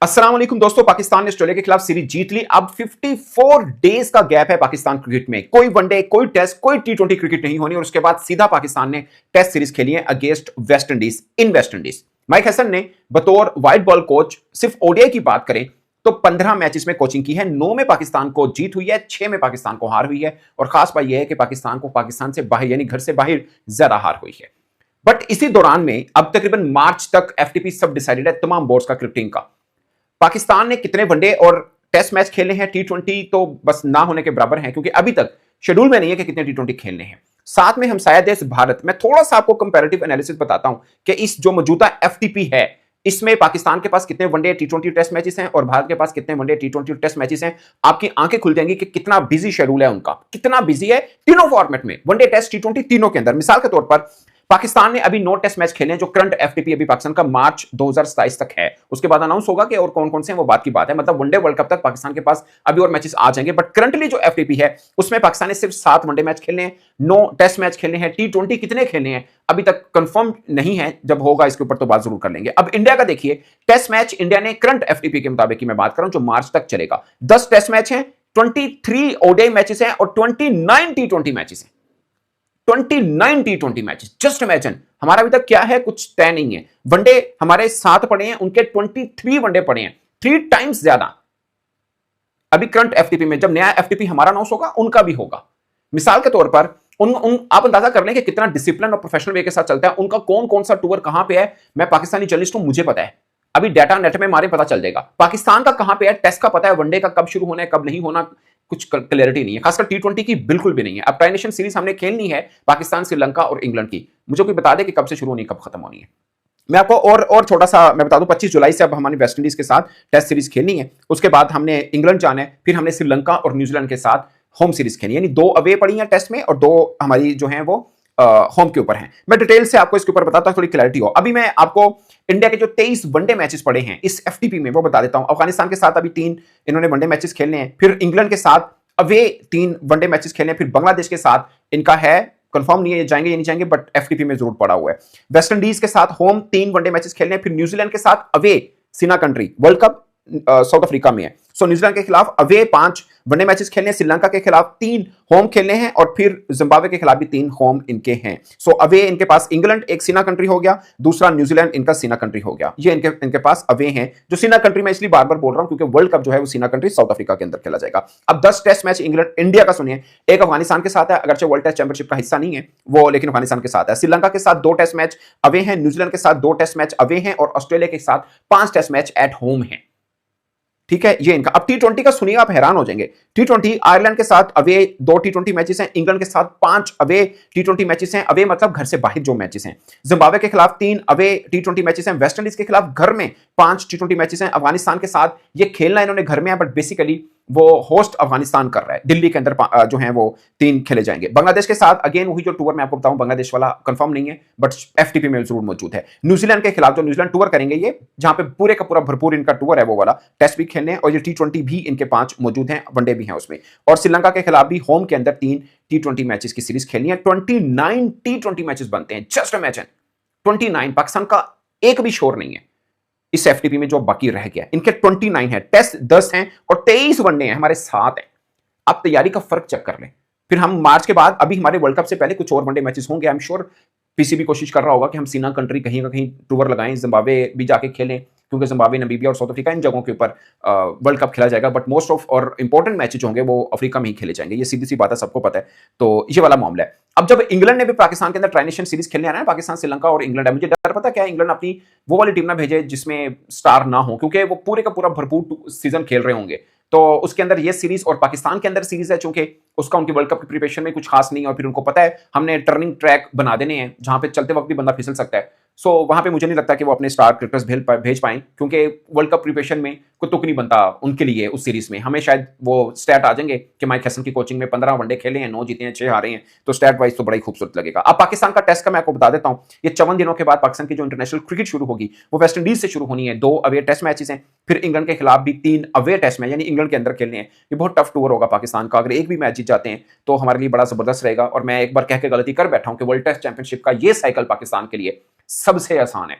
अस्सलाम वालेकुम दोस्तों, पाकिस्तान ने ऑस्ट्रेलिया के खिलाफ सीरीज जीत ली। अब 54 डेज का गैप है पाकिस्तान क्रिकेट में। कोई वनडे, कोई टेस्ट, कोई टी20 क्रिकेट नहीं होनी और उसके बाद सीधा पाकिस्तान ने टेस्ट सीरीज खेली है अगेंस्ट वेस्ट इंडीज इन वेस्ट इंडीज। माइक हसन ने बतौर व्हाइट बॉल कोच सिर्फ ओडीआई की बात करें तो 15 मैचेस में कोचिंग की है। 9 में पाकिस्तान को जीत हुई है, 6 में पाकिस्तान को हार हुई है और खास बात यह है कि पाकिस्तान को पाकिस्तान से बाहर यानी घर से बाहर ज्यादा हार हुई है। बट इसी दौरान में अब तकरीबन मार्च तक एफटीपी सब डिसाइडेड है तमाम बोर्ड्स का क्रिकेटिंग का। पाकिस्तान ने कितने वनडे और टेस्ट मैच खेले हैं, टी20 तो बस ना होने के बराबर हैं क्योंकि अभी तक शेड्यूल में नहीं है कि कितने टी20 खेलने हैं। साथ में हमसाया देश भारत, मैं थोड़ा सा आपको कंपैरेटिव एनालिसिस बताता हूं कि इस जो मौजूदा एफटीपी है इसमें पाकिस्तान के पास कितने वनडे टी20 टेस्ट मैचेस हैं और भारत के पास कितने वनडे टी20 टेस्ट मैचेस हैं। आपकी आंखें खुल जाएंगी कि कितना बिजी शेड्यूल है उनका, कितना बिजी है तीनों फॉर्मेट में, वनडे टेस्ट टी20 तीनों के अंदर। मिसाल के तौर पर पाकिस्तान ने अभी 9 टेस्ट मैच खेले हैं जो करंट एफटीपी अभी पाकिस्तान का मार्च 2027 तक है। उसके बाद अनाउंस होगा कि और कौन कौन से हैं, वो बात की बात है। मतलब वनडे वर्ल्ड कप तक पाकिस्तान के पास अभी और मैचेस आ जाएंगे, बट करंटली जो एफटीपी है उसमें पाकिस्तान ने सिर्फ 7 वनडे मैच खेले हैं, 9 टेस्ट मैच खेले हैं। टी20 कितने खेले हैं अभी तक कंफर्म नहीं है, जब होगा इसके ऊपर तो बात जरूर कर लेंगे। अब इंडिया का देखिए, टेस्ट मैच इंडिया ने करंट एफटीपी के मुताबिक की मैं बात कर रहा हूं जो मार्च तक चलेगा, 10 टेस्ट मैच हैं, 23 ओडीआई मैचेस हैं और 29 टी20 मैचेस हैं। 29 टी20 मैचेस, जस्ट इमेजिन। हमारा अभी तक क्या है, कुछ तय नहीं है। वनडे हमारे 7 पड़े हैं, उनके 23 वनडे पड़े हैं, 3 टाइम्स ज्यादा अभी करंट एफटीपी में। जब नया एफटीपी हमारा अनाउंस होगा उनका भी होगा। मिसाल के तौर पर आप अंदाजा कर लें कि कितना डिसिप्लिन और प्रोफेशनल वे के साथ चलता है उनका। कौन कौन सा टूर कहां पे है, मैं पाकिस्तानी जर्नलिस्ट हूं, मुझे पता है। अभी डाटा नेट में मारे पता चल जाएगा पाकिस्तान का कहां पे है, टेस्ट का पता है, वनडे का कब शुरू होना है कब नहीं होना कुछ क्लैरिटी नहीं है, खासकर टी20 की बिल्कुल भी नहीं है। अब ट्राई नेशन सीरीज हमने खेलनी है पाकिस्तान, श्रीलंका और इंग्लैंड की। मुझे कोई बता दे कि कब से शुरू होनी है कब खत्म होनी है। मैं आपको और छोटा सा मैं बता दूं, 25 जुलाई से अब हमारी वेस्ट इंडीज के साथ टेस्ट सीरीज खेलनी है। उसके बाद हमने इंग्लैंड जाना है, फिर हमने श्रीलंका और न्यूजीलैंड के साथ होम सीरीज खेलनी है, यानी 2 अवे पड़ी हैं टेस्ट में और 2 हमारी जो है वो होम के ऊपर हैं। मैं डिटेल से आपको इसके ऊपर बताता हूं, थोड़ी क्लैरिटी हो। अभी मैं आपको इंडिया के जो 23 वनडे मैचेस पड़े हैं इस एफटीपी में वो बता देता हूं। अफगानिस्तान के साथ अभी 3 इन्होंने वनडे मैचेस खेलने हैं, फिर इंग्लैंड के साथ अवे 3 वनडे मैचेस खेलने हैं, फिर बांग्लादेश के साथ इनका है, कंफर्म नहीं है जाएंगे या नहीं जाएंगे, बट एफटीपी में जरूर पड़ा हुआ है। वेस्ट इंडीज के साथ होम 3 वनडे मैचेस खेलने हैं, फिर न्यूजीलैंड के साथ अवे, सीना country, world cup south Africa में है। सो न्यूजीलैंड के खिलाफ अवे 5 वनडे मैचेस खेलने हैं, श्रीलंका के खिलाफ 3 होम खेलने हैं और फिर जिम्बाब्वे के खिलाफ भी 3 होम इनके हैं। सो अवे इनके पास इंग्लैंड एक सीना कंट्री हो गया, दूसरा न्यूजीलैंड इनका सीना कंट्री हो गया। ये इनके पास अवे हैं। जो सीना कंट्री मैं इसलिए बार बार बोल रहा हूं क्योंकि वर्ल्ड कप जो है वो सीना कंट्री साउथ अफ्रीका के अंदर खेला जाएगा। अब 10 टेस्ट मैच इंग्लैंड इंडिया का सुनिए, एक अफगानिस्तान के साथ है, अगरचे वर्ल्ड टेस्ट चैंपियनशिप का हिस्सा नहीं है वो, लेकिन अफगानिस्तान के साथ है। श्रीलंका के साथ 2 टेस्ट मैच अवे हैं, न्यूजीलैंड के साथ 2 टेस्ट मैच अवे हैं और ऑस्ट्रेलिया के साथ 5 टेस्ट मैच एट होम है। ठीक है, ये इनका। अब टी20 का सुनिए, आप हैरान हो जाएंगे। टी20 आयरलैंड के साथ अवे 2 टी20 मैचेस हैं, इंग्लैंड के साथ 5 अवे टी20 मैचेस हैं। अवे मतलब घर से बाहर जो मैचेस हैं। जिम्बाब्वे के खिलाफ 3 अवे टी20 मैचेस हैं, वेस्ट इंडीज के खिलाफ घर में 5 टी20 मैचेस हैं। अफगानिस्तान के साथ ये खेलना इन्होंने घर में है, बट बेसिकली वो होस्ट अफगानिस्तान कर रहा है। दिल्ली के अंदर जो है वो 3 खेले जाएंगे। बांग्लादेश के साथ अगेन वही जो टूर मैं आपको बताऊं, बांग्लादेश वाला कंफर्म नहीं है बट एफटीपी में जरूर मौजूद है। न्यूजीलैंड के खिलाफ जो न्यूजीलैंड टूर करेंगे ये, जहां पे पूरे का पूरा भरपूर इनका टूर है वो वाला, टेस्ट भी खेलने हैं और ये टी20 भी इनके 5 मौजूद हैं, वनडे भी हैं उसमें। और श्रीलंका के खिलाफ भी होम के अंदर 3 टी20 मैचेस की सीरीज खेलनी है। 29 टी20 मैचेस बनते हैं, जस्ट इमेजिन 29। पाकिस्तान का एक भी शोर नहीं है इस एफटीपी में जो बाकी रह गया। इनके 29 है, टेस्ट 10 हैं और 23 वनडे हैं, हमारे 7 हैं। आप तैयारी का फर्क चेक कर लें। फिर हम मार्च के बाद अभी हमारे वर्ल्ड कप से पहले कुछ और वनडे मैचेस होंगे। आई एम श्योर पीसीबी कोशिश कर रहा होगा कि हम सीना कंट्री कहीं ना कहीं टूर लगाएं, जिम्बाब्वे भी जाके खेलें क्योंकि जिम्बाब्वे, नमीबिया और साउथ अफ्रीका इन जगहों के ऊपर वर्ल्ड कप खेला जाएगा। बट मोस्ट ऑफ और इंपॉर्टेंट मैचेस जो होंगे वो अफ्रीका में ही खेले जाएंगे, ये सीधी सी बात है, सबको पता है। तो ये वाला मामला है। अब जब इंग्लैंड ने भी पाकिस्तान के अंदर ट्राई नेशन सीरीज खेलने आना है, पाकिस्तान, श्रीलंका और इंग्लैंड है, मुझे डर पता क्या है, इंग्लैंड अपनी वो वाली टीम ना भेजे जिसमें स्टार ना हो, क्योंकि वो पूरे का पूरा भरपूर सीजन खेल रहे होंगे। तो उसके अंदर ये सीरीज और पाकिस्तान के अंदर सीरीज है, चूंकि उसका उनकी वर्ल्ड कप की प्रिपरेशन में कुछ खास नहीं है और फिर उनको पता है हमने टर्निंग ट्रैक बना देने हैं जहां पे चलते वक्त भी बंदा फिसल सकता है। सो वहां पे मुझे नहीं लगता कि वो अपने स्टार क्रिकेटर्स भेज पाएं, क्योंकि वर्ल्ड कप प्रिपरेशन में कोई तुक नहीं बनता उनके लिए उस सीरीज में। हमें शायद वो स्टैट आ जाएंगे कि माइक हसन की कोचिंग में 15 वनडे खेले हैं, 9 जीते हैं, 6 हारे हैं, तो स्टैट वाइज तो बड़ा ही खूबसूरत लगेगा। अब पाकिस्तान का टेस्ट का मैं आपको बता देता हूं, ये 54 दिनों के बाद पाकिस्तान की जो इंटरनेशनल क्रिकेट शुरू होगी वो वेस्ट इंडीज से शुरू होनी है। 2 अवे टेस्ट मैचेस हैं, फिर इंग्लैंड के खिलाफ भी 3 अवे टेस्ट मैच, यानी इंग्लैंड के अंदर खेलने हैं। ये बहुत टफ टूर होगा पाकिस्तान का। अगर एक भी मैच जीत जाते हैं तो हमारे लिए बड़ा जबरदस्त रहेगा। और मैं एक बार कह के गलती कर बैठा हूं कि वर्ल्ड टेस्ट चैंपियनशिप का ये साइकिल पाकिस्तान के लिए सबसे आसान है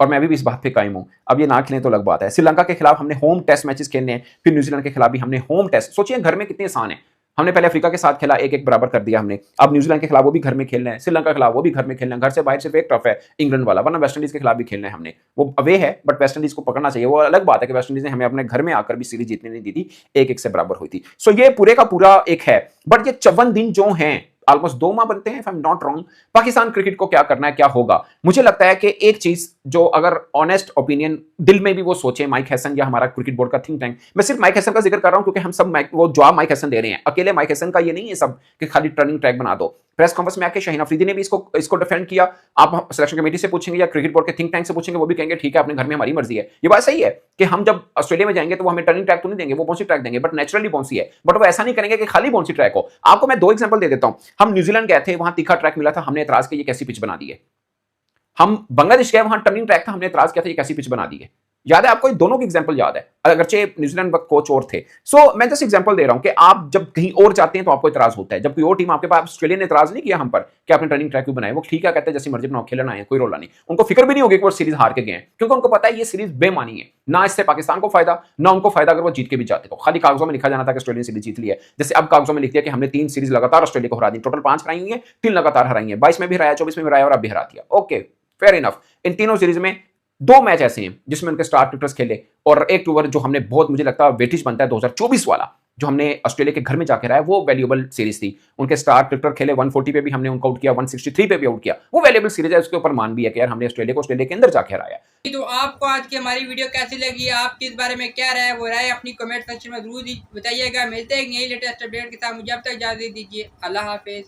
और मैं अभी भी इस बात पे कायम हूं। अब ये ना खेलें तो अलग बात है। श्रीलंका के खिलाफ हमने होम टेस्ट मैचेस खेलने हैं, फिर न्यूजीलैंड के खिलाफ भी हमने होम टेस्ट। सोचिए घर में कितने आसान है। हमने पहले अफ्रीका के साथ खेला, 1-1 बराबर कर दिया हमने। अब न्यूजीलैंड के खिलाफ वो भी घर में खेलना है, श्रीलंका के खिलाफ वो भी घर में खेलना है। घर से बाहर सिर्फ एक टफ है इंग्लैंड वाला, वरना वेस्ट इंडीज के खिलाफ भी खेलना है हमने। वो अवे है बट वेस्ट इंडीज को पकड़ना चाहिए। वो अलग बात है कि वेस्ट इंडीज ने हमें अपने घर में आकर भी सीरीज जीतने नहीं दी थी, 1-1 से बराबर हुई थी। सो ये पूरे का पूरा एक है। बट ये 54 दिन जो हैं, ऑलमोस्ट 2 माह बनते हैं if I am not wrong. Pakistan cricket को क्या करना है, क्या होगा? मुझे लगता है कि एक चीज जो अगर ऑनेस्ट ओपिनियन दिल में भी वो सोचे, माइक हैसन या हमारा क्रिकेट बोर्ड का थिंक टैंक, मैं सिर्फ माइक हैसन का जिक्र कर रहा हूं क्योंकि हम सब वो जवाब माइक हैसन दे रहे हैं। अकेले माइक हैसन का ये नहीं है सब कि खाली टर्निंग ट्रैक बना दो। प्रेस कॉन्फ्रेंस में आके शाहीन अफरीदी ने भी इसको डिफेंड किया। आप सिलेक्शन कमेटी से पूछेंगे या क्रिकेट बोर्ड के थिंक टैंक से पूछेंगे, वो भी कहेंगे ठीक है अपने घर में हमारी मर्जी है। ये बात सही है कि हम जब ऑस्ट्रेलिया में जाएंगे तो वो हमें टर्निंग ट्रैक तो नहीं देंगे, वो बाउंसी ट्रैक देंगे, बट नेचुरली बाउंसी है। बट वो ऐसा नहीं करेंगे कि खाली बाउंसी ट्रैक हो। आपको मैं 2 एग्जांपल दे देता हूं। हम न्यूजीलैंड गए थे, वहां तीखा ट्रैक मिला था, हमने एतराज किया ये कैसी पिच बना दी है। हम बांग्लादेश गए, वहां टर्निंग ट्रैक था, हमने एतराज किया था ये कैसी पिच बना दी है। याद है आपको? दोनों के एग्जांपल याद है, अगरचे न्यूजीलैंड वक्त कोच और थे। सो मैं जस्ट एग्जांपल दे रहा हूं कि आप जब कहीं और जाते हैं तो आपको इतराज होता है। जब कोई और टीम आपके पास, ऑस्ट्रेलिया ने इतराज नहीं किया हम पर कि आपने टर्निंग ट्रैक क्यों बनाया। वो ठीक है, कहते हैं जैसी मर्जी बनाओ, खेलना है, कोई रोला नहीं। उनको फिक्र भी नहीं होगी कि वो सीरीज हार के गए हैं, क्योंकि उनको पता है ये सीरीज बेमानी है। ना इससे पाकिस्तान को फायदा, ना उनको फायदा अगर वो जीत के भी जाते तो। खाली कागजों में लिखा जाना था कि ऑस्ट्रेलिया ने सीरीज जीत ली है। जैसे अब कागजों में लिख दिया कि हमने 3 सीरीज लगातार ऑस्ट्रेलिया को हरा दी, टोटल 5 हराई हुई है, 3 लगातार हराई है। 22 में भी हराया, 24 में भी हराया और अब भी हरा दिया। Okay, fair enough. इन तीनों सीरीज में 2 मैच ऐसे हैं जिसमें उनके स्टार क्रिकेटर्स खेले, और एक ओवर जो हमने बहुत, मुझे लगता है वेटेज बनता है 2024 वाला, जो हमने ऑस्ट्रेलिया के घर में जाकर आया, वो वैल्यूएबल सीरीज थी। उनके स्टार क्रिकेटर खेले, 140 पे भी हमने उनको आउट किया, 163 पे भी आउट किया। वो वैल्यूएबल सीरीज है, उसके ऊपर मान भी है कि यार हमने ऑस्ट्रेलिया को ऑस्ट्रेलिया के अंदर जाकर हराया। तो आपको आज की हमारी वीडियो कैसी लगी, आपकी इस बारे में क्या राय है, वो राय अपनी कमेंट सेक्शन में जरूर बताइएगा। मिलते हैं एक नई लेटेस्ट अपडेट के साथ। मुझे अब तक इजाजत दीजिए, अल्लाह हाफिज।